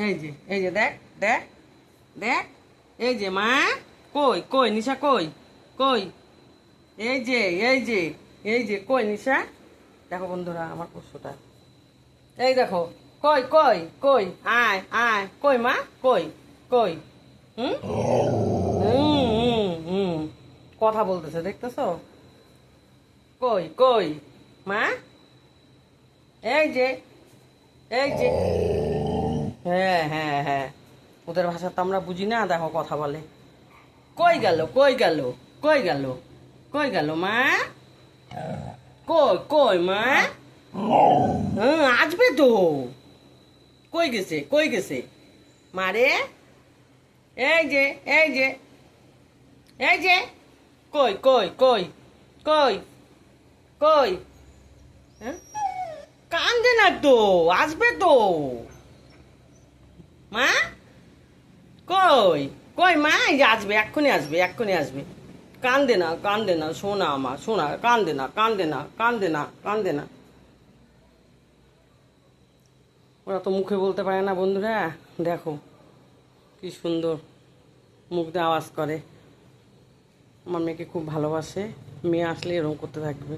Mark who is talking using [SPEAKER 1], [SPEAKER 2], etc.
[SPEAKER 1] এই যে দেখ দেখ দেখ, এই যে মা, কই কই নিশা, কই কই, এই যে এই যে এই যে কই নিশা, দেখো বন্ধুরা আমার পোষ্যটা, এই দেখো, কই কই কই, আয় আয়, কই মা, কই কই, হুম হুম হুম হুম, কথা বলতেছে দেখতেছো, কই কই মা, এই যে এই যে, হ্যাঁ হ্যাঁ হ্যাঁ, ওদের ভাষা তো আমরা বুঝি না, দেখো কথা বলে, কই গেল কই গেল, কই গেল, কই গেল মা, কই কই মা, হ্যাঁ আসবে তো, কই গেছে কই গেছে, মারে, এই যে এই যে এই যে, কই কই কই কই কই, হ্যাঁ কান্দে না তো, আসবে তো মা, কই কই মা, এই যে আসবে, এক্ষুনি আসবে, এক্ষুনি আসবে, কান্দে না সোনা আমার সোনা, কান্দে না কান্দে না কান্দে না কান্দে না, ওরা তো মুখে বলতে পারে না বন্ধুরা, দেখো কি সুন্দর মুখ দিয়ে আওয়াজ করে, আমার মেয়েকে খুব ভালোবাসে, মেয়ে আসলে এরকম করতে থাকবে।